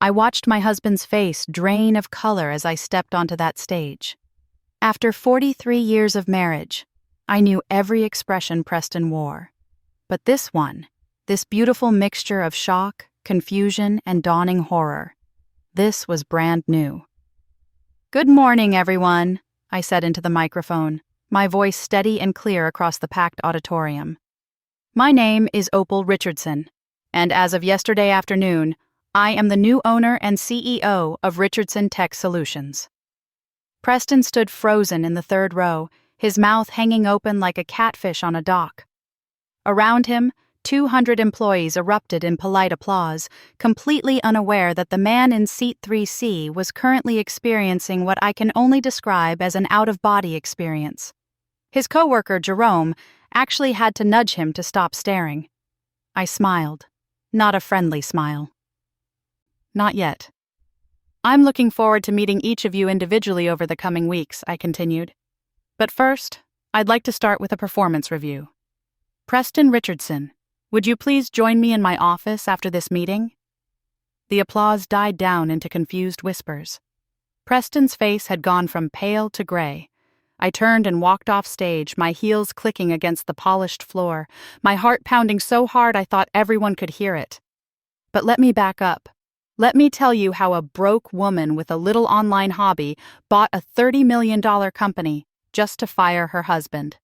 I watched my husband's face drain of color as I stepped onto that stage. After 43 years of marriage, I knew every expression Preston wore. But this one, this beautiful mixture of shock, confusion, and dawning horror, this was brand new. "Good morning, everyone," I said into the microphone, my voice steady and clear across the packed auditorium. "My name is Opal Richardson, and as of yesterday afternoon, I am the new owner and CEO of Richardson Tech Solutions." Preston stood frozen in the third row, his mouth hanging open like a catfish on a dock. Around him, 200 employees erupted in polite applause, completely unaware that the man in seat 3C was currently experiencing what I can only describe as an out-of-body experience. His coworker, Jerome, actually had to nudge him to stop staring. I smiled. Not a friendly smile. "Not yet. I'm looking forward to meeting each of you individually over the coming weeks," I continued. "But first, I'd like to start with a performance review. Preston Richardson, would you please join me in my office after this meeting?" The applause died down into confused whispers. Preston's face had gone from pale to gray. I turned and walked off stage, my heels clicking against the polished floor, my heart pounding so hard I thought everyone could hear it. But let me back up. Let me tell you how a broke woman with a little online hobby bought a $30 million company just to fire her husband.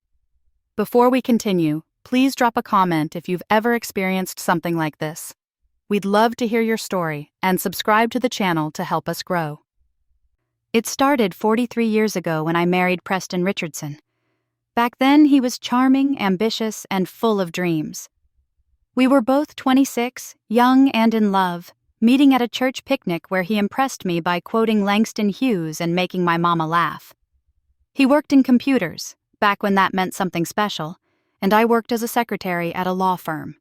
Before we continue, please drop a comment if you've ever experienced something like this. We'd love to hear your story and subscribe to the channel to help us grow. It started 43 years ago when I married Preston Richardson. Back then, he was charming, ambitious, and full of dreams. We were both 26, young and in love, meeting at a church picnic where he impressed me by quoting Langston Hughes and making my mama laugh. He worked in computers, back when that meant something special, and I worked as a secretary at a law firm.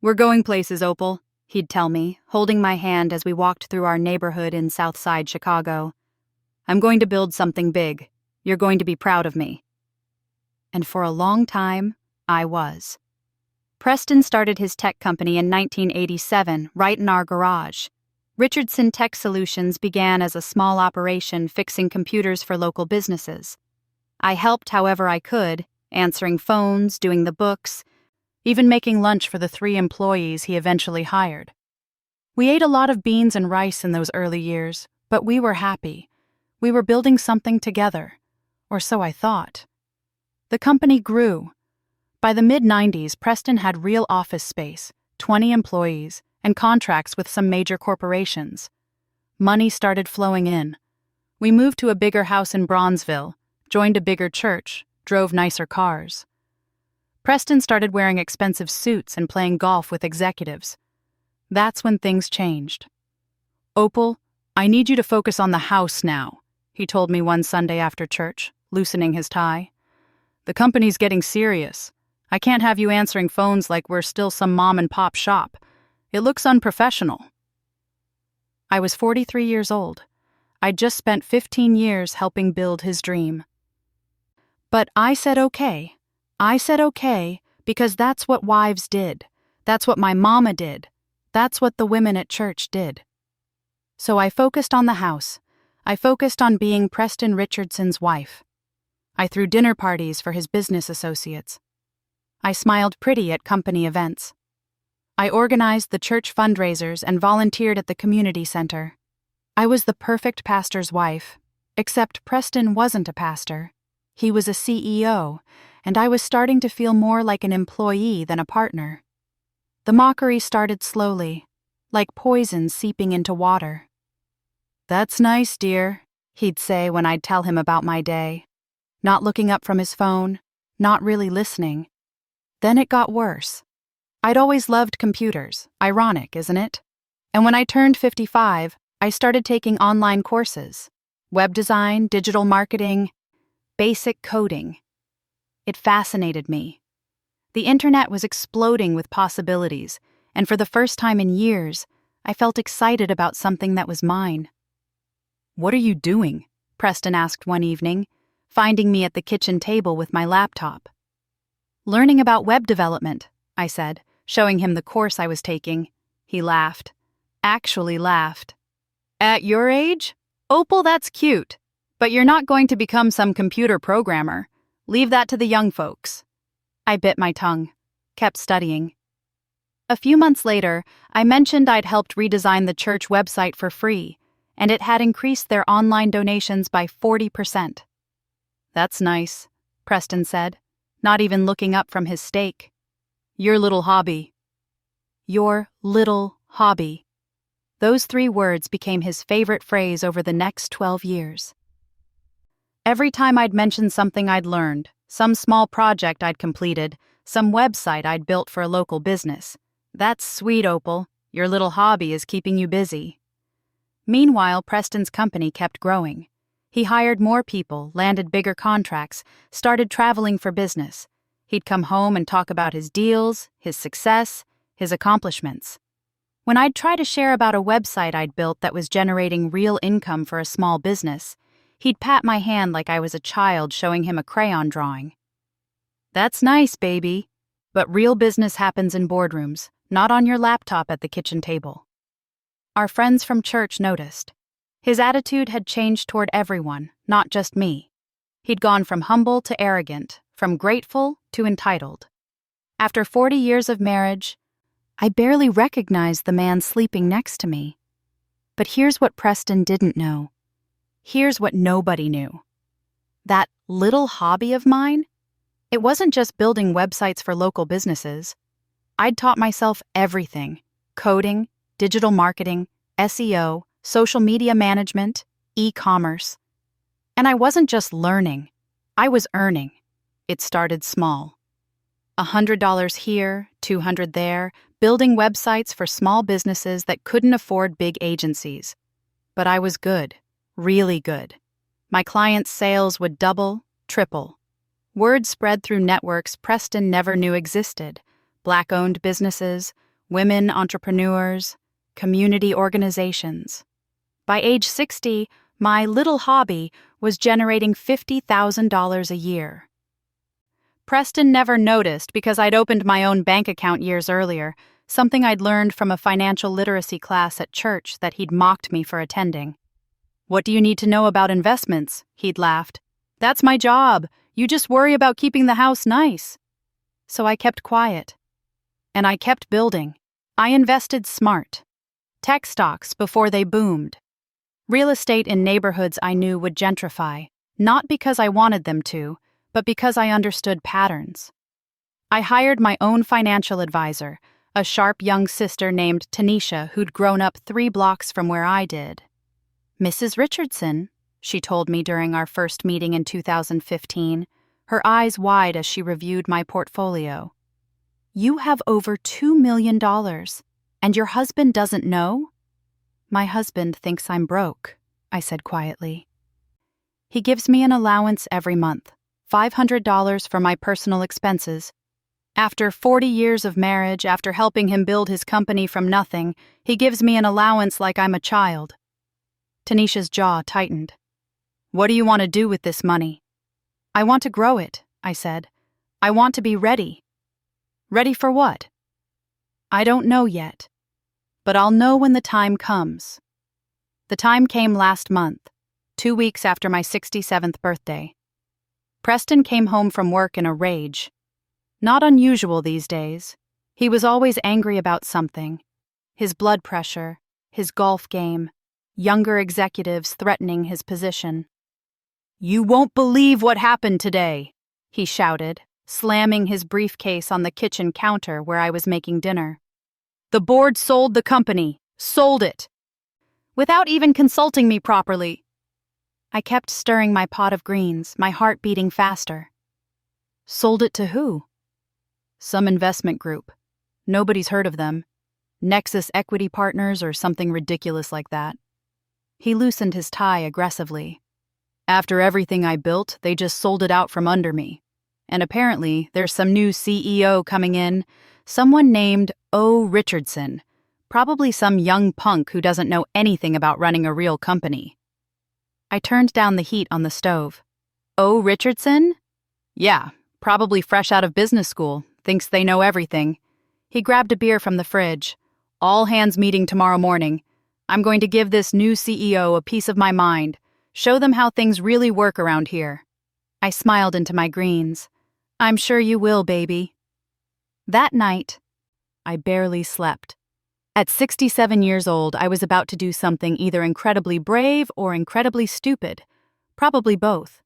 "We're going places, Opal," he'd tell me, holding my hand as we walked through our neighborhood in Southside Chicago. "I'm going to build something big. You're going to be proud of me." And for a long time, I was. Preston started his tech company in 1987, right in our garage. Richardson Tech Solutions began as a small operation fixing computers for local businesses. I helped however I could, answering phones, doing the books, even making lunch for the 3 employees he eventually hired. We ate a lot of beans and rice in those early years, but we were happy. We were building something together, or so I thought. The company grew. By the mid-90s, Preston had real office space, 20 employees, and contracts with some major corporations. Money started flowing in. We moved to a bigger house in Bronzeville, joined a bigger church, drove nicer cars. Preston started wearing expensive suits and playing golf with executives. That's when things changed. "Opal, I need you to focus on the house now," he told me one Sunday after church, loosening his tie. "The company's getting serious. I can't have you answering phones like we're still some mom-and-pop shop. It looks unprofessional." I was 43 years old. I'd just spent 15 years helping build his dream. But I said okay. I said okay because that's what wives did. That's what my mama did. That's what the women at church did. So I focused on the house. I focused on being Preston Richardson's wife. I threw dinner parties for his business associates. I smiled pretty at company events. I organized the church fundraisers and volunteered at the community center. I was the perfect pastor's wife, except Preston wasn't a pastor. He was a CEO, and I was starting to feel more like an employee than a partner. The mockery started slowly, like poison seeping into water. "That's nice, dear," he'd say when I'd tell him about my day. Not looking up from his phone, not really listening. Then it got worse. I'd always loved computers, ironic, isn't it? And when I turned 55, I started taking online courses. Web design, digital marketing, basic coding. It fascinated me. The internet was exploding with possibilities, and for the first time in years, I felt excited about something that was mine. "What are you doing?" Preston asked one evening, finding me at the kitchen table with my laptop. "Learning about web development," I said, showing him the course I was taking. He laughed. actually laughed. At your age? Opal, that's cute. But you're not going to become some computer programmer. Leave that to the young folks. I bit my tongue, kept studying. A few months later, I mentioned I'd helped redesign the church website for free, and it had increased their online donations by 40%. That's nice, Preston said, not even looking up from his steak. Your little hobby. Your little hobby. Those 3 words became his favorite phrase over the next 12 years. Every time I'd mention something I'd learned, some small project I'd completed, some website I'd built for a local business, "That's sweet, Opal. Your little hobby is keeping you busy." Meanwhile, Preston's company kept growing. He hired more people, landed bigger contracts, started traveling for business. He'd come home and talk about his deals, his success, his accomplishments. When I'd try to share about a website I'd built that was generating real income for a small business, he'd pat my hand like I was a child showing him a crayon drawing. That's nice, baby. But real business happens in boardrooms, not on your laptop at the kitchen table. Our friends from church noticed. His attitude had changed toward everyone, not just me. He'd gone from humble to arrogant, from grateful to entitled. After 40 years of marriage, I barely recognized the man sleeping next to me. But here's what Preston didn't know. Here's what nobody knew. That little hobby of mine, it wasn't just building websites for local businesses. I'd taught myself everything: coding, digital marketing, SEO, social media management, e-commerce. And I wasn't just learning, I was earning. It started small. $100 here, $200 there, building websites for small businesses that couldn't afford big agencies. But I was good, really good. My clients' sales would double, triple. Word spread through networks Preston never knew existed: Black-owned businesses, women entrepreneurs, community organizations. By age 60, my little hobby was generating $50,000 a year. Preston never noticed because I'd opened my own bank account years earlier, something I'd learned from a financial literacy class at church that he'd mocked me for attending. "What do you need to know about investments?" he'd laughed. "That's my job. You just worry about keeping the house nice." So I kept quiet. And I kept building. I invested smart. Tech stocks before they boomed. Real estate in neighborhoods I knew would gentrify, not because I wanted them to, but because I understood patterns. I hired my own financial advisor, a sharp young sister named Tanisha who'd grown up 3 blocks from where I did. "Mrs. Richardson," she told me during our first meeting in 2015, her eyes wide as she reviewed my portfolio. "You have over $2 million, and your husband doesn't know?" "My husband thinks I'm broke," I said quietly. "He gives me an allowance every month, $500 for my personal expenses. After 40 years of marriage, after helping him build his company from nothing, he gives me an allowance like I'm a child." Tanisha's jaw tightened. "What do you want to do with this money?" "I want to grow it," I said. "I want to be ready." "Ready for what?" "I don't know yet. But I'll know when the time comes." The time came last month, 2 weeks after my 67th birthday. Preston came home from work in a rage. Not unusual these days. He was always angry about something: his blood pressure, his golf game, younger executives threatening his position. "You won't believe what happened today," he shouted, slamming his briefcase on the kitchen counter where I was making dinner. "The board sold the company. Sold it. Without even consulting me properly." I kept stirring my pot of greens, my heart beating faster. "Sold it to who?" "Some investment group. Nobody's heard of them. Nexus Equity Partners or something ridiculous like that." He loosened his tie aggressively. "After everything I built, they just sold it out from under me. And apparently, there's some new CEO coming in, someone named O. Richardson, probably some young punk who doesn't know anything about running a real company." I turned down the heat on the stove. "O. Richardson?" "Yeah, probably fresh out of business school, thinks they know everything." He grabbed a beer from the fridge. All hands meeting tomorrow morning. I'm going to give this new CEO a piece of my mind, show them how things really work around here. I smiled into my greens. I'm sure you will, baby. That night, I barely slept. At 67 years old, I was about to do something either incredibly brave or incredibly stupid. Probably both.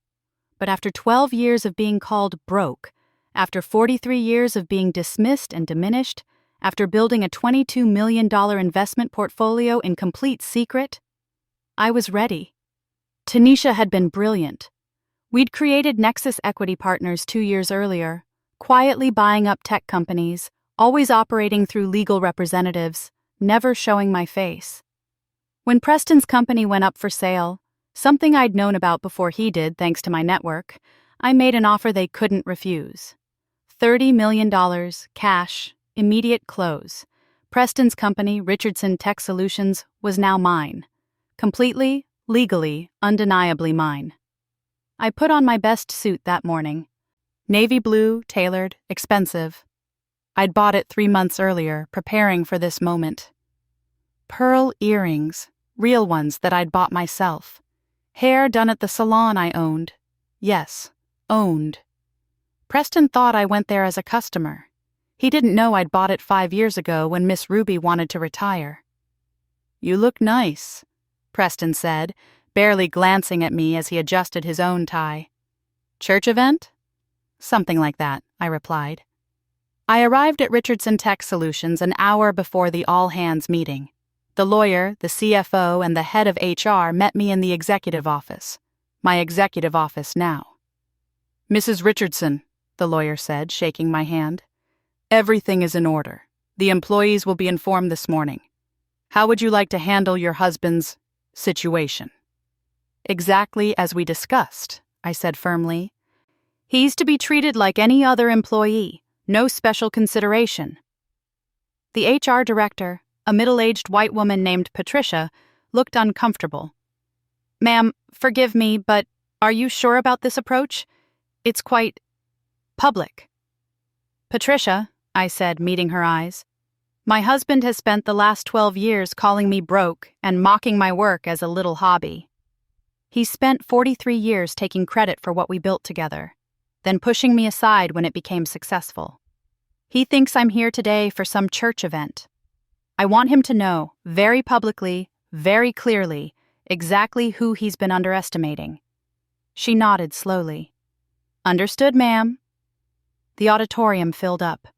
But after 12 years of being called broke, after 43 years of being dismissed and diminished, after building a $22 million investment portfolio in complete secret, I was ready. Tanisha had been brilliant. We'd created Nexus Equity Partners 2 years earlier, quietly buying up tech companies, always operating through legal representatives, never showing my face. When Preston's company went up for sale, something I'd known about before he did thanks to my network, I made an offer they couldn't refuse. $30 million, cash, immediate close. Preston's company, Richardson Tech Solutions, was now mine. Completely, legally, undeniably mine. I put on my best suit that morning. Navy blue, tailored, expensive. I'd bought it 3 months earlier, preparing for this moment. Pearl earrings, real ones that I'd bought myself. Hair done at the salon I owned. Yes, owned. Preston thought I went there as a customer. He didn't know I'd bought it 5 years ago when Miss Ruby wanted to retire. You look nice, Preston said, barely glancing at me as he adjusted his own tie. Church event? Something like that, I replied. I arrived at Richardson Tech Solutions an hour before the all-hands meeting. The lawyer, the CFO, and the head of HR met me in the executive office. My executive office now. Mrs. Richardson, the lawyer said, shaking my hand. Everything is in order. The employees will be informed this morning. How would you like to handle your husband's situation? Exactly as we discussed, I said firmly. He's to be treated like any other employee, no special consideration. The HR director, a middle-aged white woman named Patricia, looked uncomfortable. Ma'am, forgive me, but are you sure about this approach? It's quite public. Patricia, I said, meeting her eyes, my husband has spent the last 12 years calling me broke and mocking my work as a little hobby. He spent 43 years taking credit for what we built together, then pushing me aside when it became successful. He thinks I'm here today for some church event. I want him to know, very publicly, very clearly, exactly who he's been underestimating. She nodded slowly. Understood, ma'am. The auditorium filled up.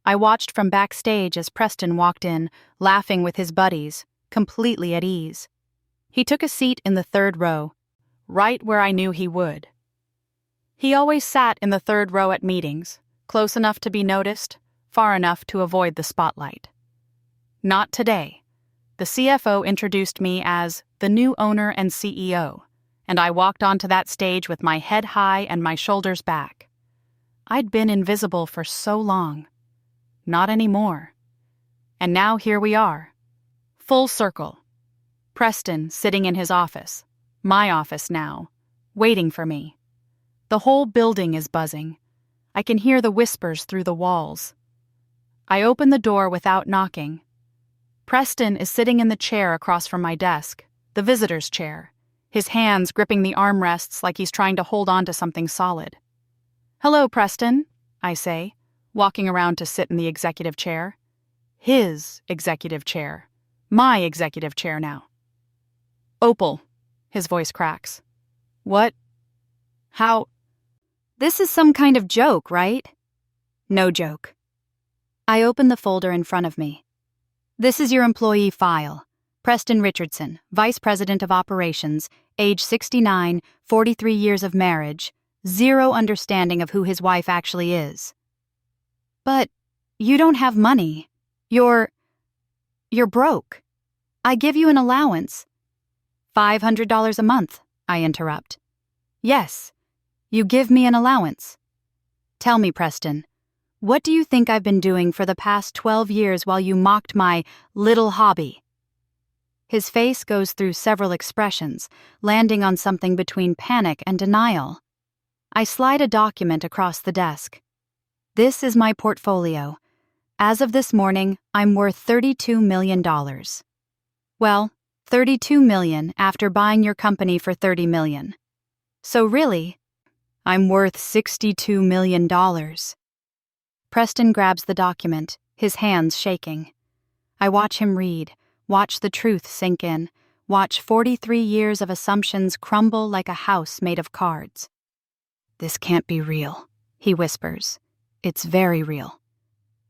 I watched from backstage as Preston walked in, laughing with his buddies, completely at ease. He took a seat in the 3rd row, right where I knew he would. He always sat in the 3rd row at meetings, close enough to be noticed, far enough to avoid the spotlight. Not today. The CFO introduced me as the new owner and CEO, and I walked onto that stage with my head high and my shoulders back. I'd been invisible for so long. Not anymore. And now here we are. Full circle. Preston sitting in his office, my office now, waiting for me. The whole building is buzzing. I can hear the whispers through the walls. I open the door without knocking. Preston is sitting in the chair across from my desk, the visitor's chair, his hands gripping the armrests like he's trying to hold on to something solid. Hello, Preston, I say, walking around to sit in the executive chair. His executive chair. My executive chair now. Opal, his voice cracks. What? How? This is some kind of joke, right? No joke. I open the folder in front of me. This is your employee file. Preston Richardson, Vice President of Operations, age 69, 43 years of marriage, zero understanding of who his wife actually is. But you don't have money. You're broke. I give you an allowance. $500 a month, I interrupt. Yes, you give me an allowance. Tell me, Preston, what do you think I've been doing for the past 12 years while you mocked my little hobby? His face goes through several expressions, landing on something between panic and denial. I slide a document across the desk. This is my portfolio. As of this morning, I'm worth $32 million. Well, $32 million after buying your company for $30 million. So really, I'm worth $62 million. Preston grabs the document, his hands shaking. I watch him read, watch the truth sink in, watch 43 years of assumptions crumble like a house made of cards. "This can't be real," he whispers. "It's very real."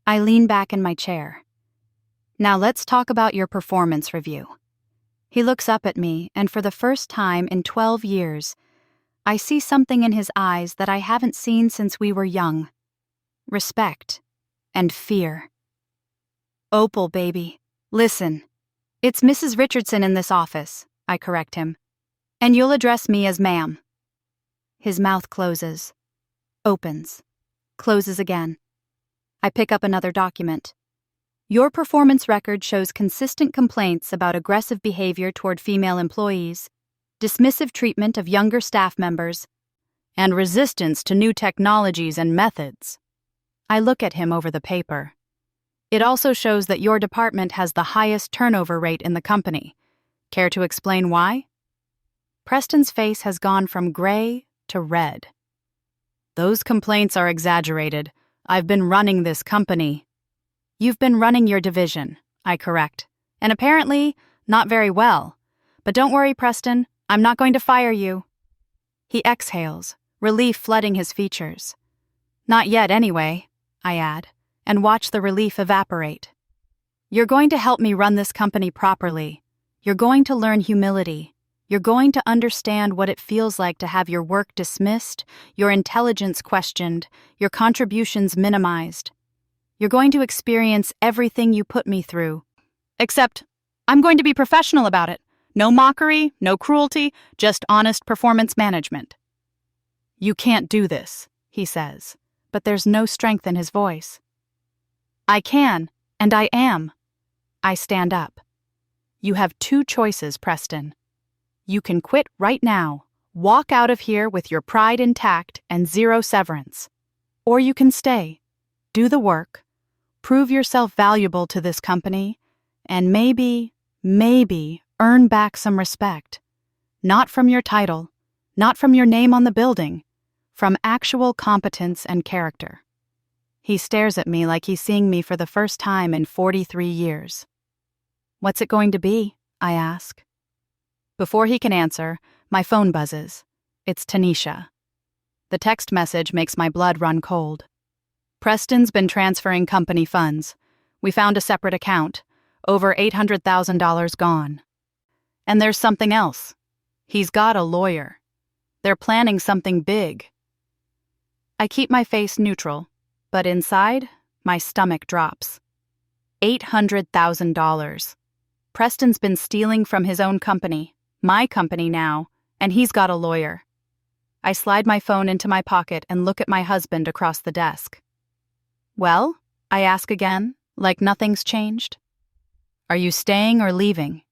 I lean back in my chair. "Now let's talk about your performance review." He looks up at me, and for the first time in 12 years, I see something in his eyes that I haven't seen since we were young. Respect and fear. "Opal, baby, listen. It's Mrs. Richardson in this office," I correct him. "And you'll address me as ma'am." His mouth closes, opens, closes again. I pick up another document. "Your performance record shows consistent complaints about aggressive behavior toward female employees, dismissive treatment of younger staff members, and resistance to new technologies and methods." I look at him over the paper. "It also shows that your department has the highest turnover rate in the company. Care to explain why?" Preston's face has gone from gray to red. "Those complaints are exaggerated. I've been running this company." "You've been running your division," I correct, "and apparently not very well. But don't worry, Preston, I'm not going to fire you." He exhales, relief flooding his features. "Not yet, anyway," I add, and watch the relief evaporate. "You're going to help me run this company properly. You're going to learn humility. You're going to understand what it feels like to have your work dismissed, your intelligence questioned, your contributions minimized. You're going to experience everything you put me through. Except, I'm going to be professional about it. No mockery, no cruelty, just honest performance management." "You can't do this," he says, but there's no strength in his voice. "I can, and I am." I stand up. "You have two choices, Preston. You can quit right now, walk out of here with your pride intact and zero severance. Or you can stay, do the work, prove yourself valuable to this company, and maybe earn back some respect. Not from your title, not from your name on the building, from actual competence and character." He stares at me like he's seeing me for the first time in 43 years. "What's it going to be?" I ask. Before he can answer, my phone buzzes. It's Tanisha. The text message makes my blood run cold. "Preston's been transferring company funds. We found a separate account. Over $800,000 gone. And there's something else. He's got a lawyer. They're planning something big." I keep my face neutral, but inside, my stomach drops. $800,000. Preston's been stealing from his own company, my company now, and he's got a lawyer. I slide my phone into my pocket and look at my husband across the desk. "Well?" I ask again, like nothing's changed. "Are you staying or leaving?"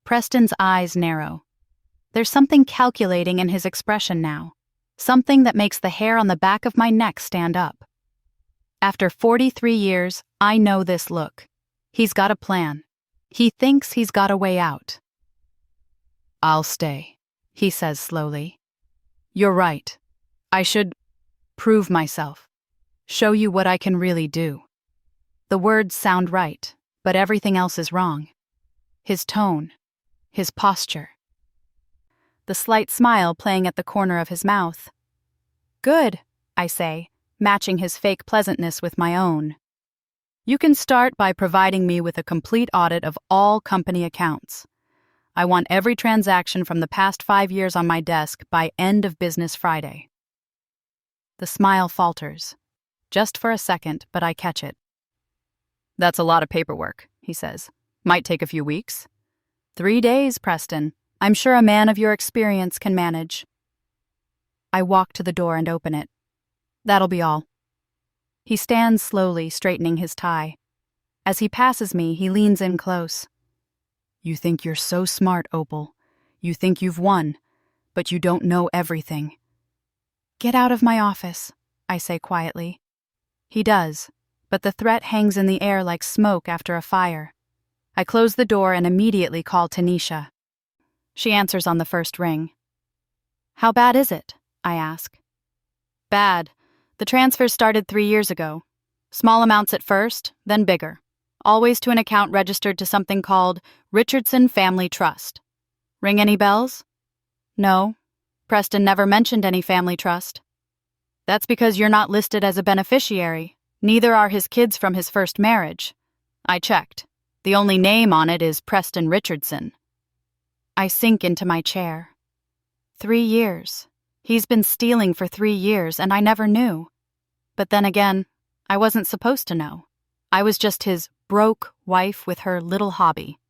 Preston's eyes narrow. There's something calculating in his expression now, something that makes the hair on the back of my neck stand up. After 43 years, I know this look. He's got a plan. He thinks he's got a way out. "I'll stay," he says slowly. "You're right. I should prove myself. Show you what I can really do." The words sound right, but everything else is wrong. His tone, his posture. The slight smile playing at the corner of his mouth. "Good," I say, matching his fake pleasantness with my own. "You can start by providing me with a complete audit of all company accounts. I want every transaction from the past 5 years on my desk by end of business Friday." The smile falters. Just for a second, but I catch it. "That's a lot of paperwork," he says. "Might take a few weeks." 3 days, Preston. I'm sure a man of your experience can manage." I walk to the door and open it. "That'll be all." He stands slowly, straightening his tie. As he passes me, he leans in close. "You think you're so smart, Opal. You think you've won, but you don't know everything." "Get out of my office," I say quietly. He does, but the threat hangs in the air like smoke after a fire. I close the door and immediately call Tanisha. She answers on the first ring. "How bad is it?" I ask. "Bad. The transfers started 3 years ago. Small amounts at first, then bigger. Always to an account registered to something called Richardson Family Trust. Ring any bells?" "No. Preston never mentioned any family trust." "That's because you're not listed as a beneficiary. Neither are his kids from his first marriage. I checked. The only name on it is Preston Richardson." I sink into my chair. 3 years. He's been stealing for 3 years, and I never knew. But then again, I wasn't supposed to know. I was just his broke wife with her little hobby.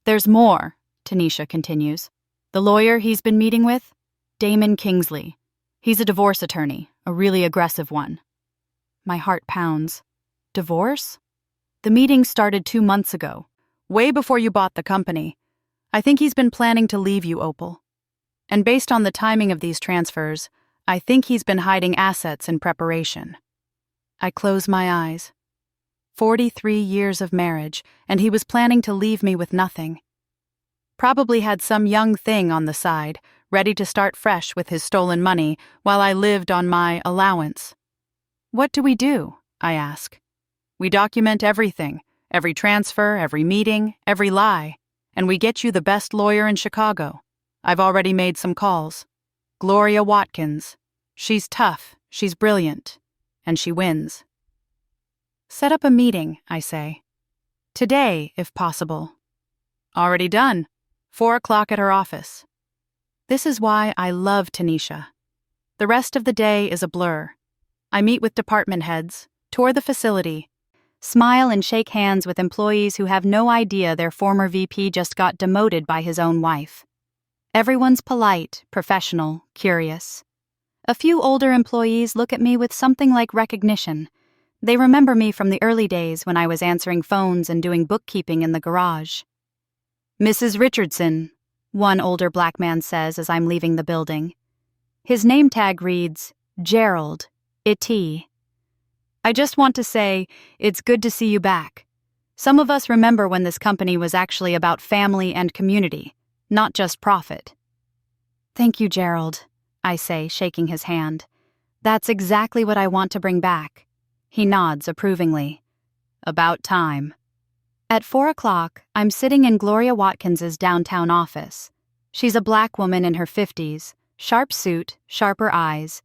"There's more," Tanisha continues. "The lawyer he's been meeting with? Damon Kingsley. He's a divorce attorney, a really aggressive one." My heart pounds. Divorce? "The meeting started 2 months ago, way before you bought the company. I think he's been planning to leave you, Opal. And based on the timing of these transfers, I think he's been hiding assets in preparation." I close my eyes. 43 years of marriage, and he was planning to leave me with nothing. Probably had some young thing on the side, ready to start fresh with his stolen money while I lived on my allowance. "What do we do?" I ask. "We document everything, every transfer, every meeting, every lie, and we get you the best lawyer in Chicago. I've already made some calls. Gloria Watkins. She's tough, she's brilliant, and she wins." "Set up a meeting," I say. "Today, if possible." "Already done. 4 o'clock at her office." This is why I love Tanisha. The rest of the day is a blur. I meet with department heads, tour the facility, smile and shake hands with employees who have no idea their former VP just got demoted by his own wife. Everyone's polite, professional, curious. A few older employees look at me with something like recognition. They remember me from the early days when I was answering phones and doing bookkeeping in the garage. "Mrs. Richardson," one older black man says as I'm leaving the building. His name tag reads, Gerald, It. "I just want to say, it's good to see you back. Some of us remember when this company was actually about family and community, not just profit." "Thank you, Gerald," I say, shaking his hand. "That's exactly what I want to bring back." He nods approvingly. "About time." At 4 o'clock, I'm sitting in Gloria Watkins's downtown office. She's a black woman in her 50s, sharp suit, sharper eyes,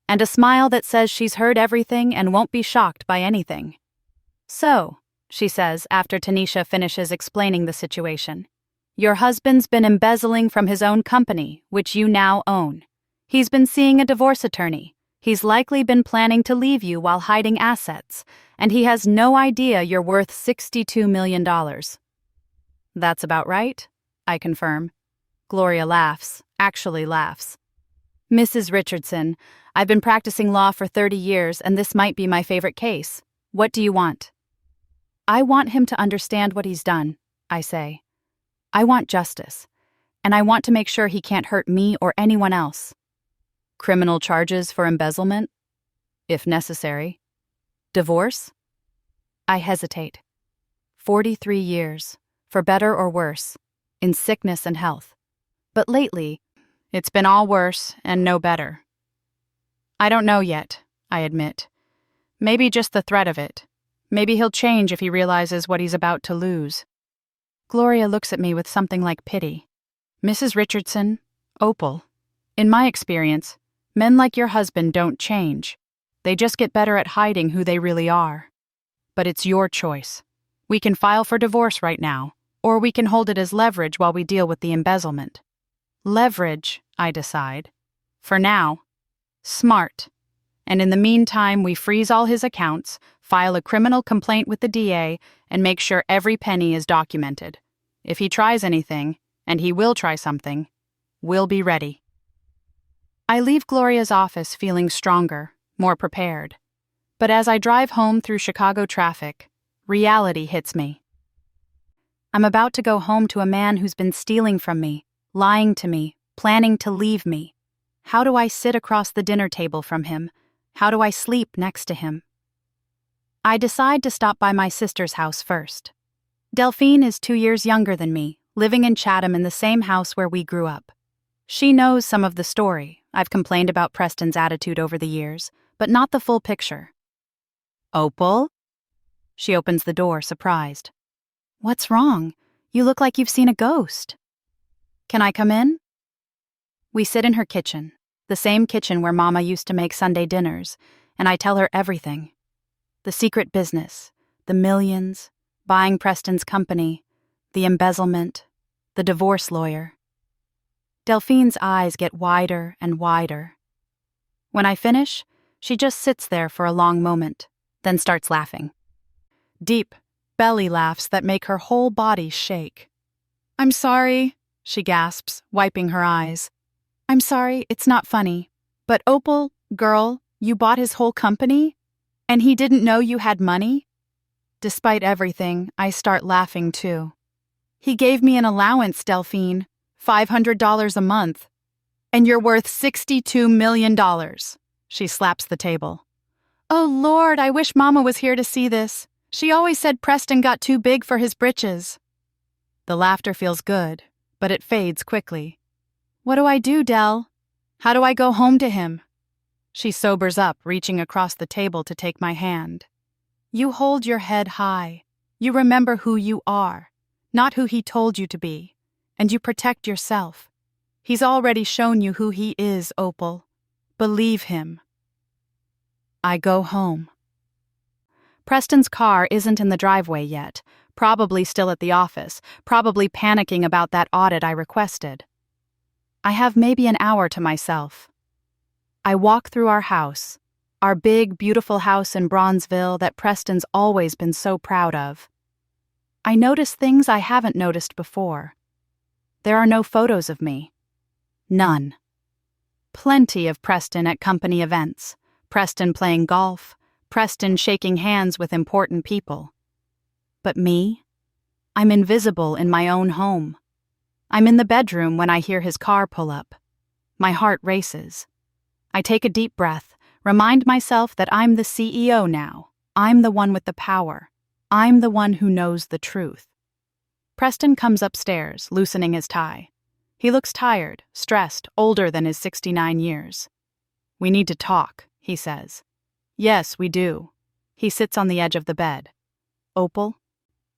and a smile that says she's heard everything and won't be shocked by anything. "So," she says after Tanisha finishes explaining the situation, "your husband's been embezzling from his own company, which you now own. He's been seeing a divorce attorney. He's likely been planning to leave you while hiding assets, and he has no idea you're worth $62 million. "That's about right," I confirm. Gloria laughs, actually laughs. "Mrs. Richardson, I've been practicing law for 30 years, and this might be my favorite case. What do you want?" "I want him to understand what he's done," I say. "I want justice, and I want to make sure he can't hurt me or anyone else." "Criminal charges for embezzlement?" "If necessary." "Divorce?" I hesitate. 43 years, for better or worse, in sickness and health. But lately, it's been all worse and no better. "I don't know yet," I admit. "Maybe just the threat of it. Maybe he'll change if he realizes what he's about to lose." Gloria looks at me with something like pity. "Mrs. Richardson, Opal, in my experience, men like your husband don't change. They just get better at hiding who they really are. But it's your choice. We can file for divorce right now, or we can hold it as leverage while we deal with the embezzlement." Leverage, I decide. For now. Smart. And in the meantime, we freeze all his accounts, file a criminal complaint with the DA, and make sure every penny is documented. If he tries anything, and he will try something, we'll be ready. I leave Gloria's office feeling stronger, more prepared. But as I drive home through Chicago traffic, reality hits me. I'm about to go home to a man who's been stealing from me, lying to me, planning to leave me. How do I sit across the dinner table from him? How do I sleep next to him? I decide to stop by my sister's house first. Delphine is 2 years younger than me, living in Chatham in the same house where we grew up. She knows some of the story. I've complained about Preston's attitude over the years, but not the full picture. Opal? She opens the door, surprised. What's wrong? You look like you've seen a ghost. Can I come in? We sit in her kitchen, the same kitchen where Mama used to make Sunday dinners, and I tell her everything. The secret business, the millions, buying Preston's company, the embezzlement, the divorce lawyer. Delphine's eyes get wider and wider. When I finish, she just sits there for a long moment, then starts laughing. Deep, belly laughs that make her whole body shake. I'm sorry, she gasps, wiping her eyes. I'm sorry, it's not funny. But Opal, girl, you bought his whole company? And he didn't know you had money? Despite everything, I start laughing too. He gave me an allowance, Delphine, $500 a month. And you're worth $62 million. She slaps the table. Oh Lord, I wish Mama was here to see this. She always said Preston got too big for his britches. The laughter feels good, but it fades quickly. What do I do, Del? How do I go home to him? She sobers up, reaching across the table to take my hand. You hold your head high. You remember who you are, not who he told you to be, and you protect yourself. He's already shown you who he is, Opal. Believe him. I go home. Preston's car isn't in the driveway yet, probably still at the office, probably panicking about that audit I requested. I have maybe an hour to myself. I walk through our house, our big, beautiful house in Bronzeville that Preston's always been so proud of. I notice things I haven't noticed before. There are no photos of me. None. Plenty of Preston at company events, Preston playing golf, Preston shaking hands with important people. But me? I'm invisible in my own home. I'm in the bedroom when I hear his car pull up. My heart races. I take a deep breath, remind myself that I'm the CEO now. I'm the one with the power. I'm the one who knows the truth. Preston comes upstairs, loosening his tie. He looks tired, stressed, older than his 69 years. We need to talk, he says. Yes, we do. He sits on the edge of the bed. Opal,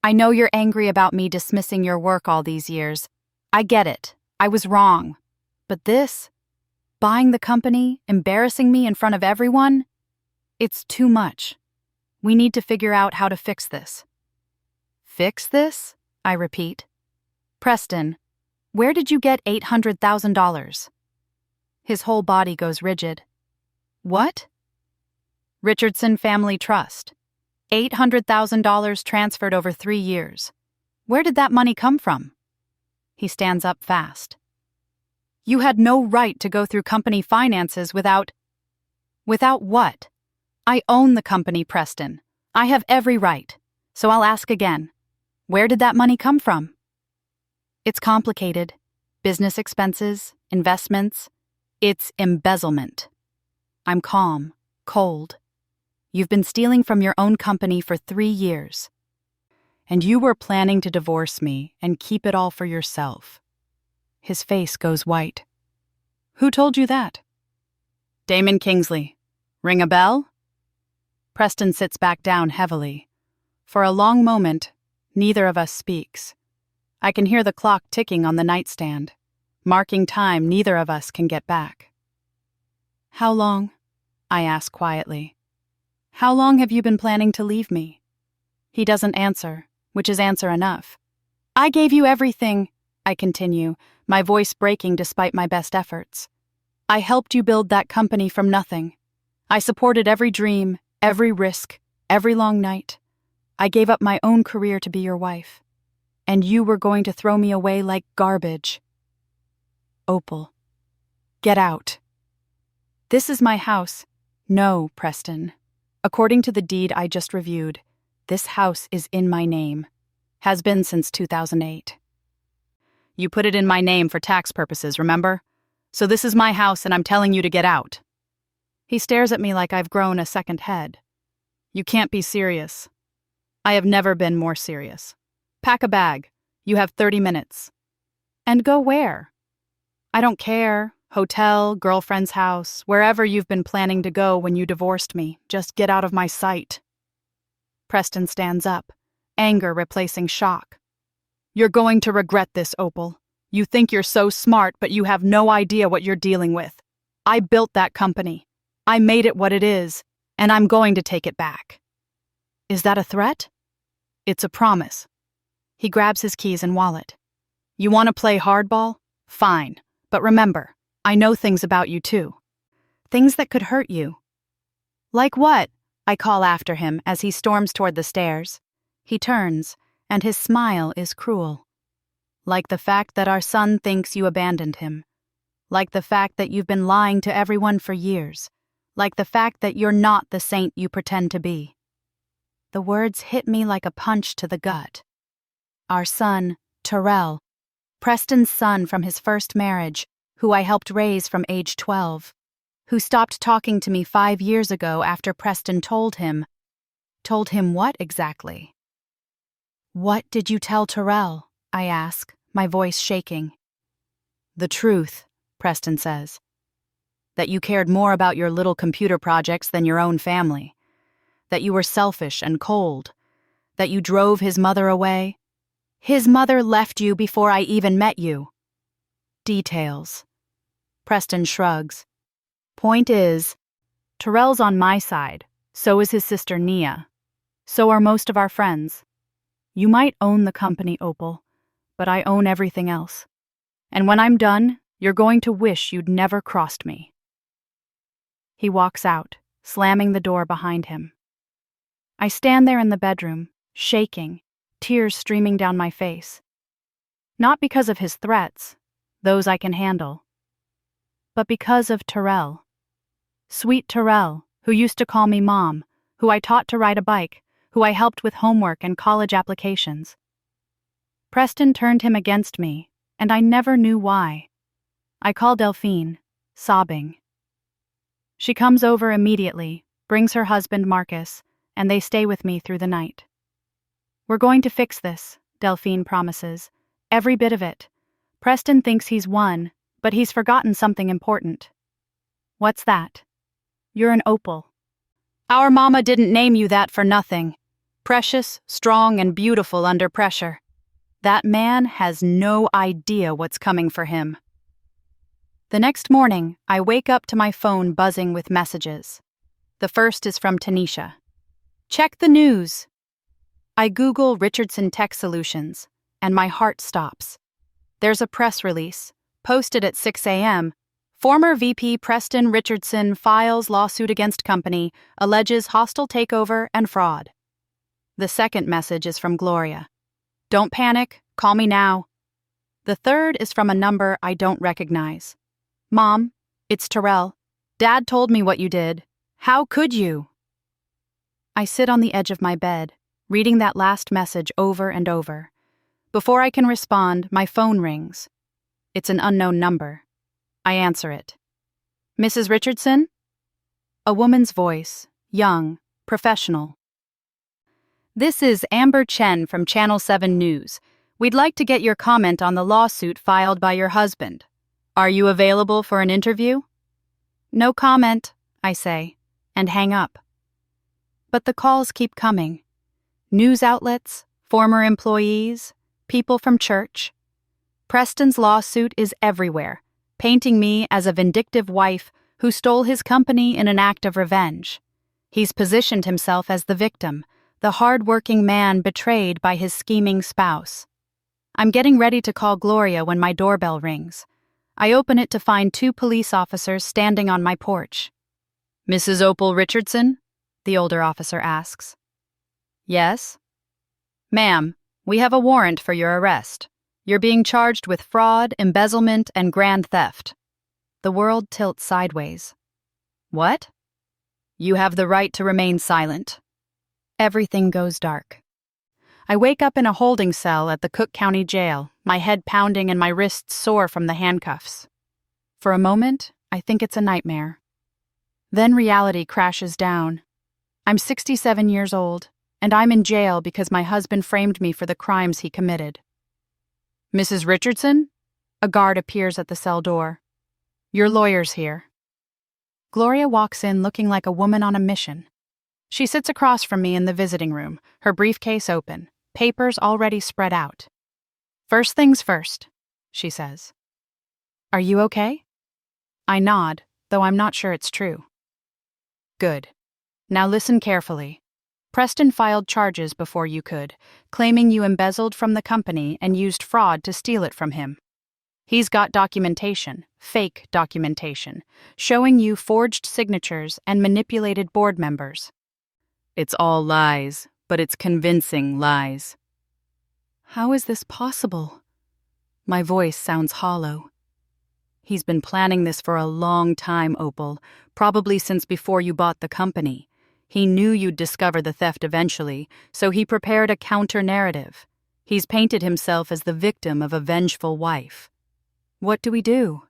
I know you're angry about me dismissing your work all these years. I get it. I was wrong. But this, buying the company, embarrassing me in front of everyone, it's too much. We need to figure out how to fix this. Fix this? I repeat. Preston, where did you get $800,000? His whole body goes rigid. What? Richardson Family Trust. $800,000 transferred over 3 years. Where did that money come from? He stands up fast. You had no right to go through company finances without... Without what? I own the company, Preston. I have every right. So I'll ask again. Where did that money come from? It's complicated. Business expenses, investments. It's embezzlement. I'm calm, cold. You've been stealing from your own company for 3 years. And you were planning to divorce me and keep it all for yourself. His face goes white. Who told you that? Damon Kingsley. Ring a bell? Preston sits back down heavily. For a long moment, neither of us speaks. I can hear the clock ticking on the nightstand, marking time neither of us can get back. How long? I ask quietly. How long have you been planning to leave me? He doesn't answer, which is answer enough. I gave you everything, I continue, my voice breaking despite my best efforts. I helped you build that company from nothing. I supported every dream, every risk, every long night. I gave up my own career to be your wife. And you were going to throw me away like garbage. Opal. Get out. This is my house. No, Preston. According to the deed I just reviewed, this house is in my name. Has been since 2008. You put it in my name for tax purposes, remember? So this is my house and I'm telling you to get out. He stares at me like I've grown a second head. You can't be serious. I have never been more serious. Pack a bag. You have 30 minutes. And go where? I don't care. Hotel, girlfriend's house, wherever you've been planning to go when you divorced me. Just get out of my sight. Preston stands up, anger replacing shock. You're going to regret this, Opal. You think you're so smart, but you have no idea what you're dealing with. I built that company. I made it what it is, and I'm going to take it back. Is that a threat? It's a promise. He grabs his keys and wallet. You want to play hardball? Fine. But remember, I know things about you too. Things that could hurt you. Like what? I call after him as he storms toward the stairs. He turns, and his smile is cruel. Like the fact that our son thinks you abandoned him. Like the fact that you've been lying to everyone for years. Like the fact that you're not the saint you pretend to be. The words hit me like a punch to the gut. Our son, Terrell, Preston's son from his first marriage, who I helped raise from age 12, who stopped talking to me 5 years ago after Preston told him. Told him what exactly? What did you tell Terrell? I ask, my voice shaking. The truth, Preston says. That you cared more about your little computer projects than your own family. That you were selfish and cold. That you drove his mother away. His mother left you before I even met you. Details. Preston shrugs. Point is, Terrell's on my side, so is his sister Nia. So are most of our friends. You might own the company, Opal, but I own everything else. And when I'm done, you're going to wish you'd never crossed me. He walks out, slamming the door behind him. I stand there in the bedroom, shaking, tears streaming down my face. Not because of his threats, those I can handle, but because of Terrell. Sweet Terrell, who used to call me Mom, who I taught to ride a bike, who I helped with homework and college applications. Preston turned him against me, and I never knew why. I call Delphine, sobbing. She comes over immediately, brings her husband Marcus, and they stay with me through the night. We're going to fix this, Delphine promises. Every bit of it. Preston thinks he's won, but he's forgotten something important. What's that? You're an opal. Our mama didn't name you that for nothing. Precious, strong, and beautiful under pressure. That man has no idea what's coming for him. The next morning, I wake up to my phone buzzing with messages. The first is from Tanisha. Check the news. I Google Richardson Tech Solutions, and my heart stops. There's a press release, posted at 6 a.m. Former VP Preston Richardson files lawsuit against company, alleges hostile takeover and fraud. The second message is from Gloria. Don't panic, call me now. The third is from a number I don't recognize. Mom, it's Terrell. Dad told me what you did. How could you? I sit on the edge of my bed, reading that last message over and over. Before I can respond, my phone rings. It's an unknown number. I answer it. Mrs. Richardson? A woman's voice, young, professional. This is Amber Chen from Channel 7 News. We'd like to get your comment on the lawsuit filed by your husband. Are you available for an interview? No comment, I say, and hang up. But the calls keep coming. News outlets, former employees, people from church. Preston's lawsuit is everywhere, painting me as a vindictive wife who stole his company in an act of revenge. He's positioned himself as the victim, the hard-working man betrayed by his scheming spouse. I'm getting ready to call Gloria when my doorbell rings. I open it to find 2 police officers standing on my porch. Mrs. Opal Richardson? The older officer asks. Yes? Ma'am, we have a warrant for your arrest. You're being charged with fraud, embezzlement, and grand theft. The world tilts sideways. What? You have the right to remain silent. Everything goes dark. I wake up in a holding cell at the Cook County Jail, my head pounding and my wrists sore from the handcuffs. For a moment, I think it's a nightmare. Then reality crashes down. I'm 67 years old, and I'm in jail because my husband framed me for the crimes he committed. Mrs. Richardson? A guard appears at the cell door. Your lawyer's here. Gloria walks in looking like a woman on a mission. She sits across from me in the visiting room, her briefcase open, papers already spread out. First things first, she says. Are you okay? I nod, though I'm not sure it's true. Good. Now listen carefully. Preston filed charges before you could, claiming you embezzled from the company and used fraud to steal it from him. He's got documentation, fake documentation, showing you forged signatures and manipulated board members. It's all lies, but it's convincing lies. How is this possible? My voice sounds hollow. He's been planning this for a long time, Opal, probably since before you bought the company. He knew you'd discover the theft eventually, so he prepared a counter-narrative. He's painted himself as the victim of a vengeful wife. What do we do?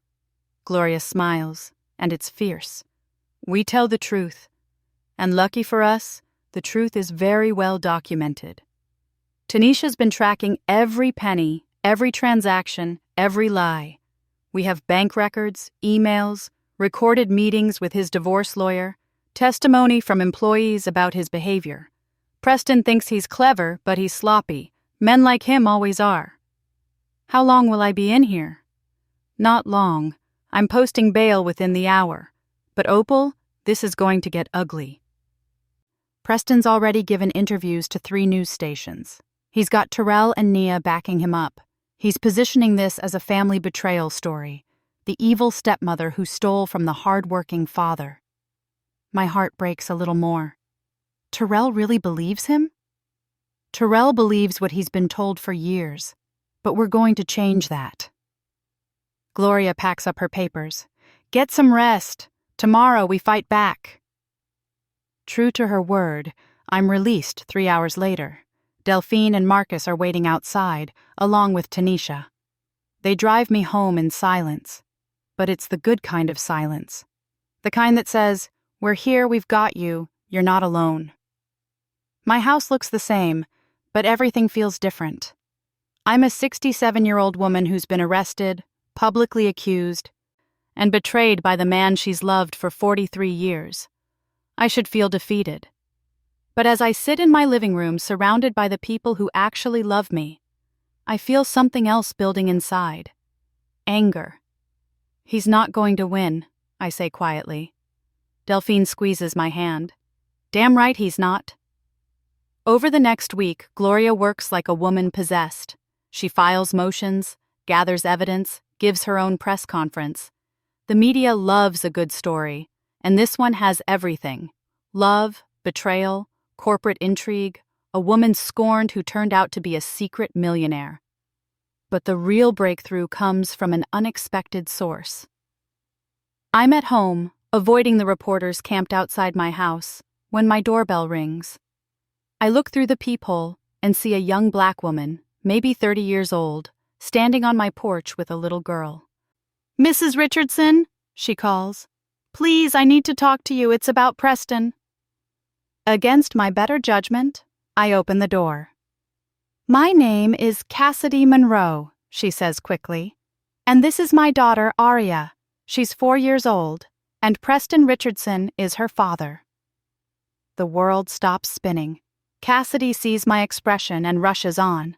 Gloria smiles, and it's fierce. We tell the truth. And lucky for us, the truth is very well documented. Tanisha's been tracking every penny, every transaction, every lie. We have bank records, emails, recorded meetings with his divorce lawyer, testimony from employees about his behavior. Preston thinks he's clever, but he's sloppy. Men like him always are. How long will I be in here? Not long. I'm posting bail within the hour. But Opal, this is going to get ugly. Preston's already given interviews to 3 news stations. He's got Terrell and Nia backing him up. He's positioning this as a family betrayal story, the evil stepmother who stole from the hard-working father. My heart breaks a little more. Terrell really believes him? Terrell believes what he's been told for years, but we're going to change that. Gloria packs up her papers. Get some rest. Tomorrow we fight back. True to her word, I'm released 3 hours later. Delphine and Marcus are waiting outside, along with Tanisha. They drive me home in silence. But it's the good kind of silence. The kind that says, we're here, we've got you, you're not alone. My house looks the same, but everything feels different. I'm a 67-year-old woman who's been arrested, publicly accused, and betrayed by the man she's loved for 43 years. I should feel defeated. But as I sit in my living room surrounded by the people who actually love me, I feel something else building inside. Anger. He's not going to win, I say quietly. Delphine squeezes my hand. Damn right he's not. Over the next week, Gloria works like a woman possessed. She files motions, gathers evidence, gives her own press conference. The media loves a good story, and this one has everything. Love, betrayal, corporate intrigue, a woman scorned who turned out to be a secret millionaire. But the real breakthrough comes from an unexpected source. I'm at home, avoiding the reporters camped outside my house, when my doorbell rings. I look through the peephole and see a young black woman, maybe 30 years old, standing on my porch with a little girl. Mrs. Richardson, she calls. Please, I need to talk to you. It's about Preston. Against my better judgment, I open the door. My name is Cassidy Monroe, she says quickly. And this is my daughter, Aria. She's 4 years old, and Preston Richardson is her father. The world stops spinning. Cassidy sees my expression and rushes on.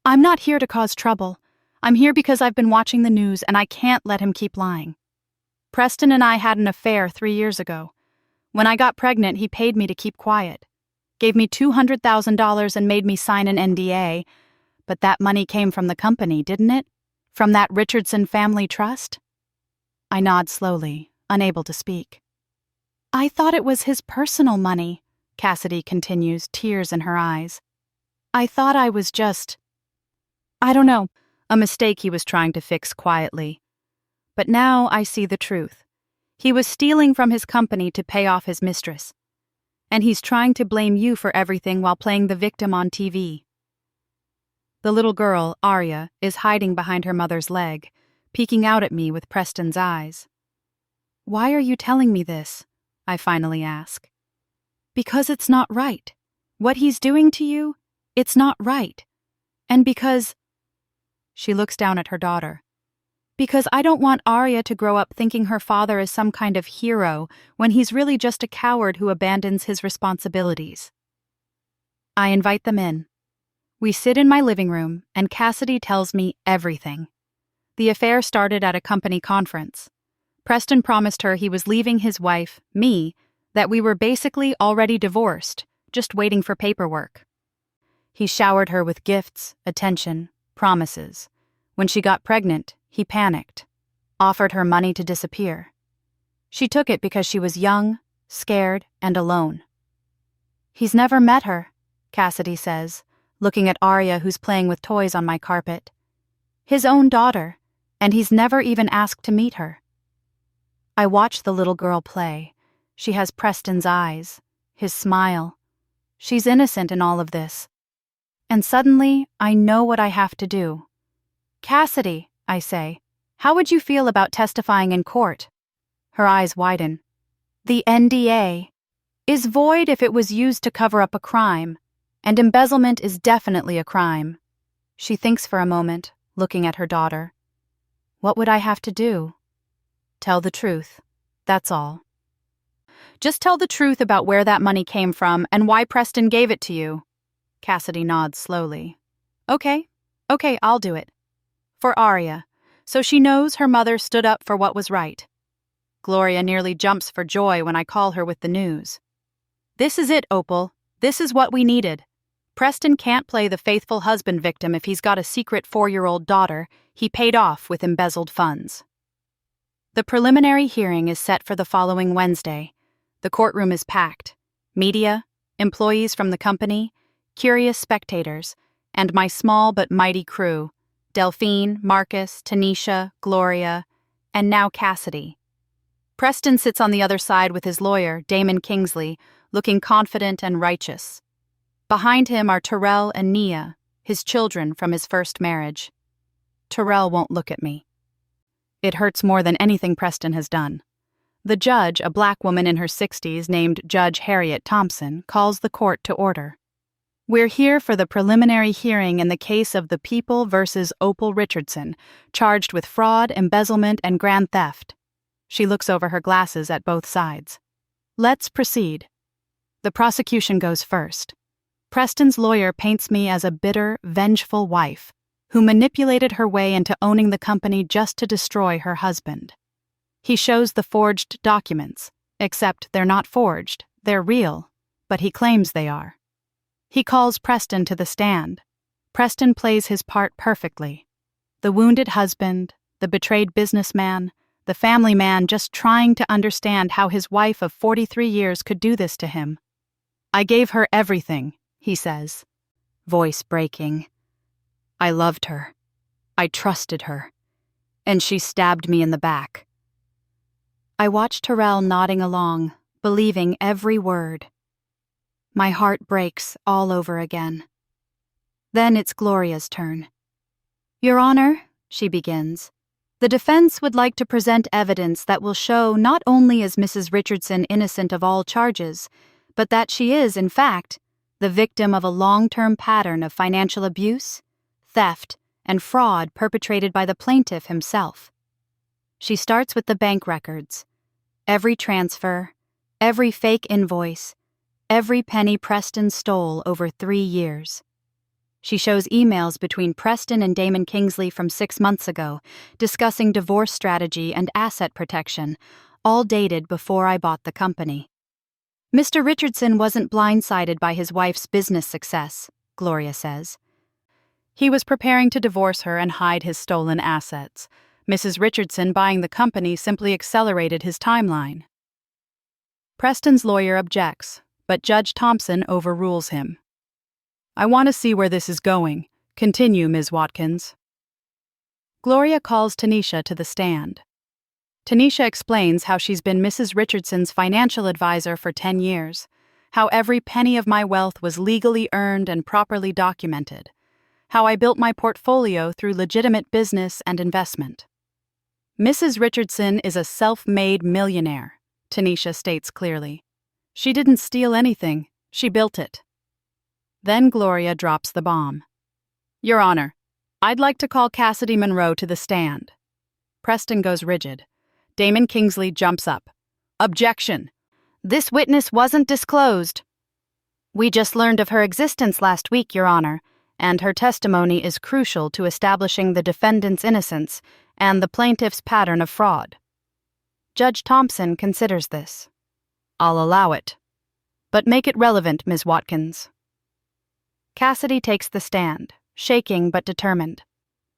I'm not here to cause trouble. I'm here because I've been watching the news and I can't let him keep lying. Preston and I had an affair 3 years ago. When I got pregnant, he paid me to keep quiet. Gave me $200,000 and made me sign an NDA. But that money came from the company, didn't it? From that Richardson family trust? I nod slowly, unable to speak. I thought it was his personal money, Cassidy continues, tears in her eyes. I thought I was just... I don't know, a mistake he was trying to fix quietly. But now I see the truth. He was stealing from his company to pay off his mistress. And he's trying to blame you for everything while playing the victim on TV. The little girl, Aria, is hiding behind her mother's leg, peeking out at me with Preston's eyes. Why are you telling me this? I finally ask. Because it's not right. What he's doing to you, it's not right. And because... She looks down at her daughter. Because I don't want Arya to grow up thinking her father is some kind of hero when he's really just a coward who abandons his responsibilities. I invite them in. We sit in my living room, and Cassidy tells me everything. The affair started at a company conference. Preston promised her he was leaving his wife, me, that we were basically already divorced, just waiting for paperwork. He showered her with gifts, attention, promises. When she got pregnant, he panicked, offered her money to disappear. She took it because she was young, scared, and alone. He's never met her, Cassidy says, looking at Arya who's playing with toys on my carpet. His own daughter, and he's never even asked to meet her. I watch the little girl play. She has Preston's eyes, his smile. She's innocent in all of this. And suddenly, I know what I have to do. Cassidy, I say, how would you feel about testifying in court? Her eyes widen. The NDA is void if it was used to cover up a crime, and embezzlement is definitely a crime. She thinks for a moment, looking at her daughter. What would I have to do? Tell the truth. That's all. Just tell the truth about where that money came from and why Preston gave it to you. Cassidy nods slowly. Okay, I'll do it. For Arya, so she knows her mother stood up for what was right. Gloria nearly jumps for joy when I call her with the news. This is it, Opal. This is what we needed. Preston can't play the faithful husband victim if he's got a secret 4-year-old daughter he paid off with embezzled funds. The preliminary hearing is set for the following Wednesday. The courtroom is packed. Media, employees from the company, curious spectators, and my small but mighty crew, Delphine, Marcus, Tanisha, Gloria, and now Cassidy. Preston sits on the other side with his lawyer, Damon Kingsley, looking confident and righteous. Behind him are Terrell and Nia, his children from his first marriage. Terrell won't look at me. It hurts more than anything Preston has done. The judge, a black woman in her 60s named Judge Harriet Thompson, calls the court to order. We're here for the preliminary hearing in the case of the People versus Opal Richardson, charged with fraud, embezzlement, and grand theft. She looks over her glasses at both sides. Let's proceed. The prosecution goes first. Preston's lawyer paints me as a bitter, vengeful wife who manipulated her way into owning the company just to destroy her husband. He shows the forged documents, except they're not forged, they're real, but he claims they are. He calls Preston to the stand. Preston plays his part perfectly. The wounded husband, the betrayed businessman, the family man just trying to understand how his wife of 43 years could do this to him. I gave her everything, he says, voice breaking. I loved her. I trusted her. And she stabbed me in the back. I watched Terrell nodding along, believing every word. My heart breaks all over again. Then it's Gloria's turn. Your Honor, she begins, the defense would like to present evidence that will show not only is Mrs. Richardson innocent of all charges, but that she is, in fact, the victim of a long-term pattern of financial abuse, theft, and fraud perpetrated by the plaintiff himself. She starts with the bank records. Every transfer, every fake invoice, every penny Preston stole over 3 years. She shows emails between Preston and Damon Kingsley from 6 months ago, discussing divorce strategy and asset protection, all dated before I bought the company. Mr. Richardson wasn't blindsided by his wife's business success, Gloria says. He was preparing to divorce her and hide his stolen assets. Mrs. Richardson buying the company simply accelerated his timeline. Preston's lawyer objects, but Judge Thompson overrules him. I want to see where this is going. Continue, Ms. Watkins. Gloria calls Tanisha to the stand. Tanisha explains how she's been Mrs. Richardson's financial advisor for 10 years, how every penny of my wealth was legally earned and properly documented, how I built my portfolio through legitimate business and investment. Mrs. Richardson is a self-made millionaire, Tanisha states clearly. She didn't steal anything. She built it. Then Gloria drops the bomb. Your Honor, I'd like to call Cassidy Monroe to the stand. Preston goes rigid. Damon Kingsley jumps up. Objection. This witness wasn't disclosed. We just learned of her existence last week, Your Honor, and her testimony is crucial to establishing the defendant's innocence and the plaintiff's pattern of fraud. Judge Thompson considers this. I'll allow it. But make it relevant, Ms. Watkins. Cassidy takes the stand, shaking but determined.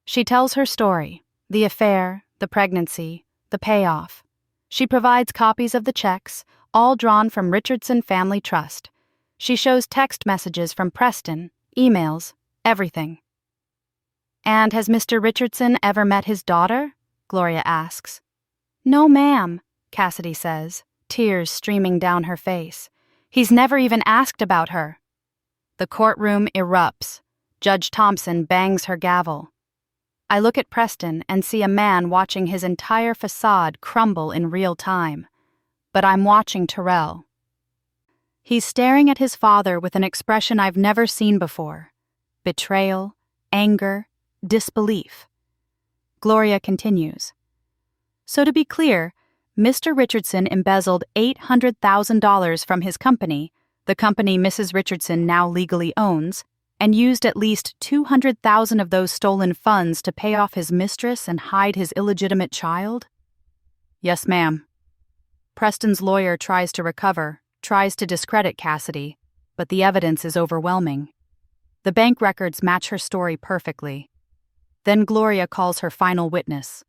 She tells her story, the affair, the pregnancy, the payoff. She provides copies of the checks, all drawn from Richardson Family Trust. She shows text messages from Preston, emails, everything. And has Mr. Richardson ever met his daughter? Gloria asks. No, ma'am, Cassidy says, tears streaming down her face. He's never even asked about her. The courtroom erupts. Judge Thompson bangs her gavel. I look at Preston and see a man watching his entire facade crumble in real time. But I'm watching Terrell. He's staring at his father with an expression I've never seen before. Betrayal, anger, disbelief. Gloria continues. So to be clear, Mr. Richardson embezzled $800,000 from his company, the company Mrs. Richardson now legally owns, and used at least $200,000 of those stolen funds to pay off his mistress and hide his illegitimate child? Yes, ma'am. Preston's lawyer tries to recover, tries to discredit Cassidy, but the evidence is overwhelming. The bank records match her story perfectly. Then Gloria calls her final witness,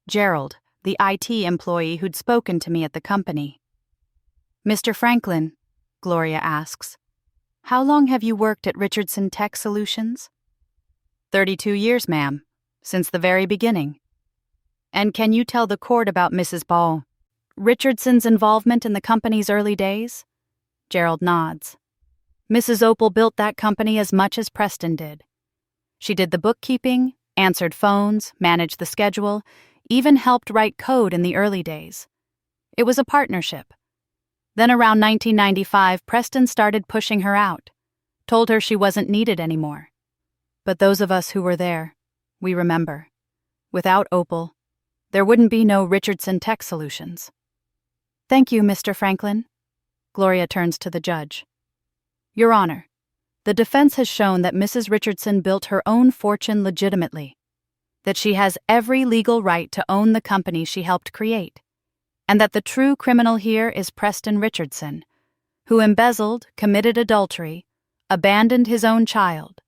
Gerald, the IT employee who'd spoken to me at the company. Mr. Franklin, Gloria asks, how long have you worked at Richardson Tech Solutions? 32 years, ma'am, since the very beginning. And can you tell the court about Mrs. Ball, Richardson's involvement in the company's early days? Gerald nods. Mrs. Opal built that company as much as Preston did. She did the bookkeeping, answered phones, managed the schedule, even helped write code in the early days. It was a partnership. Then around 1995, Preston started pushing her out, told her she wasn't needed anymore. But those of us who were there, we remember. Without Opal, there wouldn't be no Richardson Tech Solutions. Thank you, Mr. Franklin. Gloria turns to the judge. Your Honor, the defense has shown that Mrs. Richardson built her own fortune legitimately, that she has every legal right to own the company she helped create, and that the true criminal here is Preston Richardson, who embezzled, committed adultery, abandoned his own child,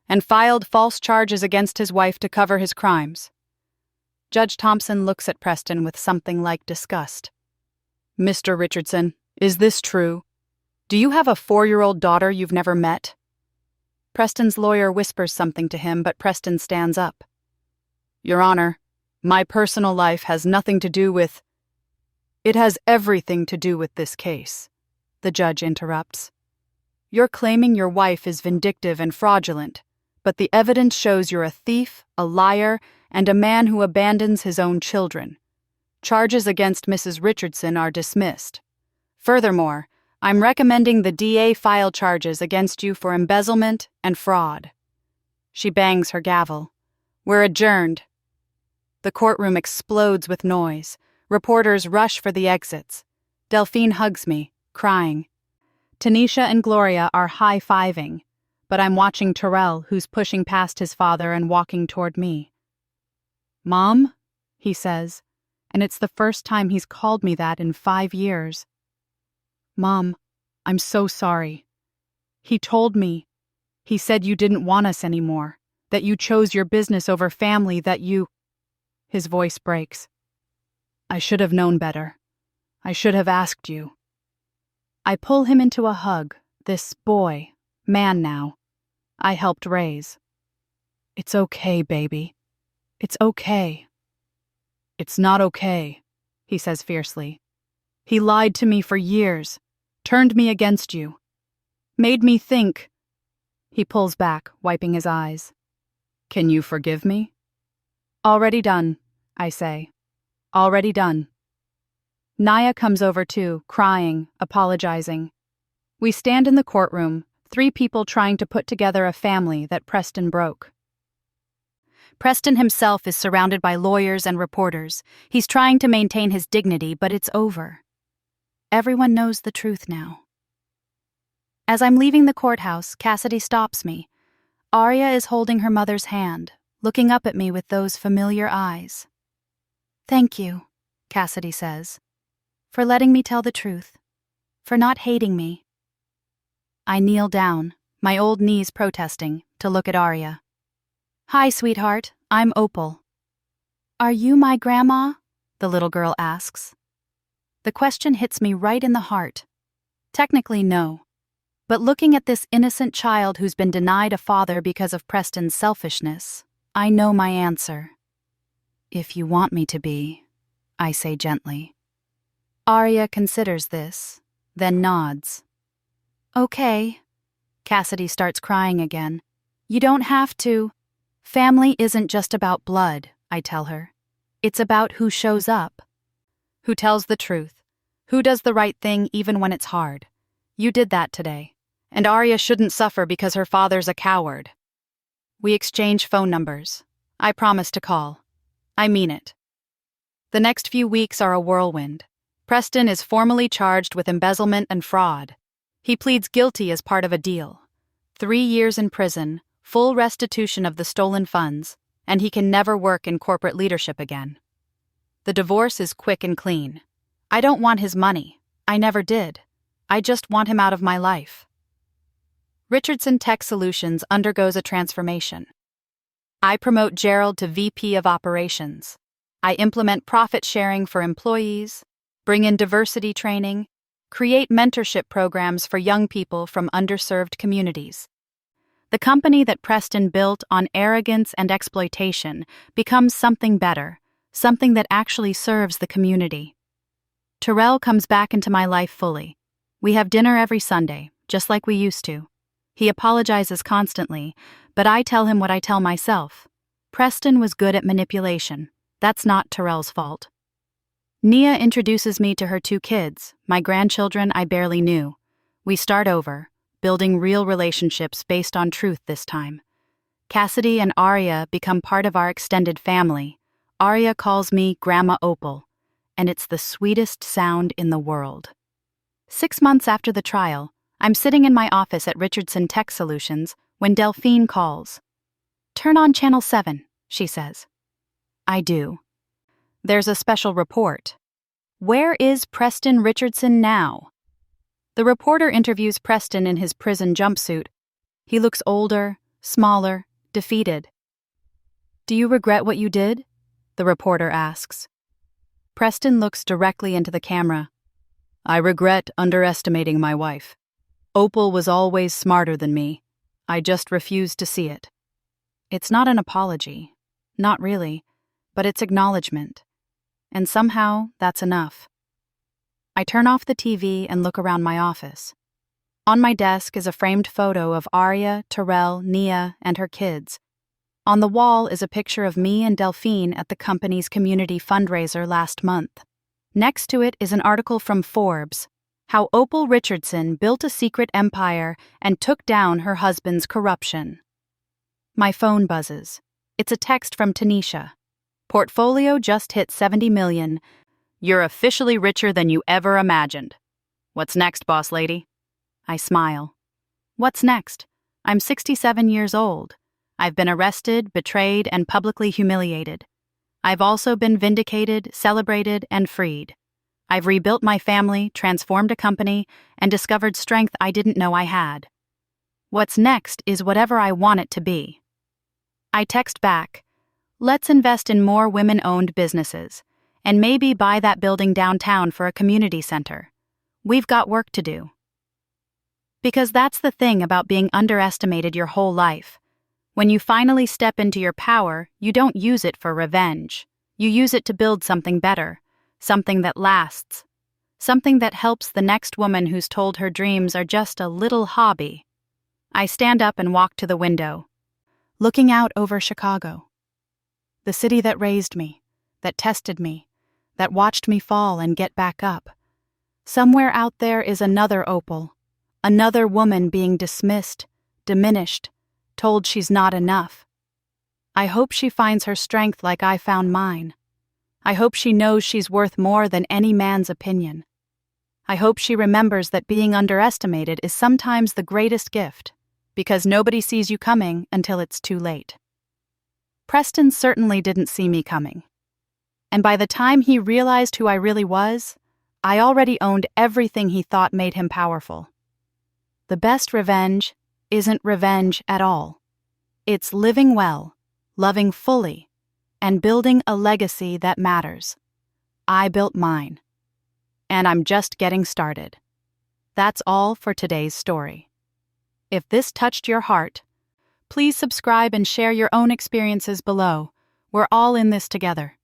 and filed false charges against his wife to cover his crimes. Judge Thompson looks at Preston with something like disgust. Mr. Richardson, is this true? Do you have a 4-year-old daughter you've never met? Preston's lawyer whispers something to him, but Preston stands up. Your Honor, my personal life has nothing to do with... It has everything to do with this case, the judge interrupts. You're claiming your wife is vindictive and fraudulent, but the evidence shows you're a thief, a liar, and a man who abandons his own children. Charges against Mrs. Richardson are dismissed. Furthermore, I'm recommending the DA file charges against you for embezzlement and fraud. She bangs her gavel. We're adjourned. The courtroom explodes with noise. Reporters rush for the exits. Delphine hugs me, crying. Tanisha and Gloria are high-fiving, but I'm watching Terrell, who's pushing past his father and walking toward me. Mom, he says, and it's the first time he's called me that in 5 years. Mom, I'm so sorry. He told me. He said you didn't want us anymore, that you chose your business over family, that you... His voice breaks. I should have known better. I should have asked you. I pull him into a hug, this boy, man now, I helped raise. It's okay, baby. It's okay. It's not okay, he says fiercely. He lied to me for years, turned me against you, made me think. He pulls back, wiping his eyes. Can you forgive me? Already done, I say. Already done. Naya comes over too, crying, apologizing. We stand in the courtroom, 3 people trying to put together a family that Preston broke. Preston himself is surrounded by lawyers and reporters. He's trying to maintain his dignity, but it's over. Everyone knows the truth now. As I'm leaving the courthouse, Cassidy stops me. Arya is holding her mother's hand, looking up at me with those familiar eyes. "Thank you," Cassidy says, "for letting me tell the truth, for not hating me." I kneel down, my old knees protesting, to look at Arya. "Hi, sweetheart, I'm Opal." "Are you my grandma?" the little girl asks. The question hits me right in the heart. Technically, no. But looking at this innocent child who's been denied a father because of Preston's selfishness, I know my answer. "If you want me to be," I say gently. Arya considers this, then nods. "Okay." Cassidy starts crying again. "You don't have to." "Family isn't just about blood," I tell her. "It's about who shows up. Who tells the truth. Who does the right thing even when it's hard. You did that today. And Arya shouldn't suffer because her father's a coward." We exchange phone numbers. I promise to call. I mean it. The next few weeks are a whirlwind. Preston is formally charged with embezzlement and fraud. He pleads guilty as part of a deal. 3 years in prison, full restitution of the stolen funds, and he can never work in corporate leadership again. The divorce is quick and clean. I don't want his money. I never did. I just want him out of my life. Richardson Tech Solutions undergoes a transformation. I promote Gerald to VP of Operations. I implement profit sharing for employees, bring in diversity training, create mentorship programs for young people from underserved communities. The company that Preston built on arrogance and exploitation becomes something better, something that actually serves the community. Terrell comes back into my life fully. We have dinner every Sunday, just like we used to. He apologizes constantly, but I tell him what I tell myself. Preston was good at manipulation. That's not Terrell's fault. Nia introduces me to her 2 kids, my grandchildren I barely knew. We start over, building real relationships based on truth this time. Cassidy and Arya become part of our extended family. Arya calls me Grandma Opal, and it's the sweetest sound in the world. 6 months after the trial, I'm sitting in my office at Richardson Tech Solutions when Delphine calls. "Turn on Channel 7, she says. I do. There's a special report. Where is Preston Richardson now? The reporter interviews Preston in his prison jumpsuit. He looks older, smaller, defeated. "Do you regret what you did?" the reporter asks. Preston looks directly into the camera. "I regret underestimating my wife. Opal was always smarter than me. I just refused to see it." It's not an apology. Not really. But it's acknowledgement. And somehow, that's enough. I turn off the TV and look around my office. On my desk is a framed photo of Arya, Terrell, Nia, and her kids. On the wall is a picture of me and Delphine at the company's community fundraiser last month. Next to it is an article from Forbes, How Opal Richardson Built a Secret Empire and Took Down Her Husband's Corruption. My phone buzzes. It's a text from Tanisha. "Portfolio just hit 70 million. You're officially richer than you ever imagined. What's next, boss lady?" I smile. What's next? I'm 67 years old. I've been arrested, betrayed, and publicly humiliated. I've also been vindicated, celebrated, and freed. I've rebuilt my family, transformed a company, and discovered strength I didn't know I had. What's next is whatever I want it to be. I text back, "Let's invest in more women-owned businesses, and maybe buy that building downtown for a community center. We've got work to do." Because that's the thing about being underestimated your whole life. When you finally step into your power, you don't use it for revenge. You use it to build something better, something that lasts, something that helps the next woman who's told her dreams are just a little hobby. I stand up and walk to the window, looking out over Chicago. The city that raised me, that tested me, that watched me fall and get back up. Somewhere out there is another Opal, another woman being dismissed, diminished, told she's not enough. I hope she finds her strength like I found mine. I hope she knows she's worth more than any man's opinion. I hope she remembers that being underestimated is sometimes the greatest gift, because nobody sees you coming until it's too late. Preston certainly didn't see me coming. And by the time he realized who I really was, I already owned everything he thought made him powerful. The best revenge isn't revenge at all. It's living well, loving fully, and building a legacy that matters. I built mine. And I'm just getting started. That's all for today's story. If this touched your heart, please subscribe and share your own experiences below. We're all in this together.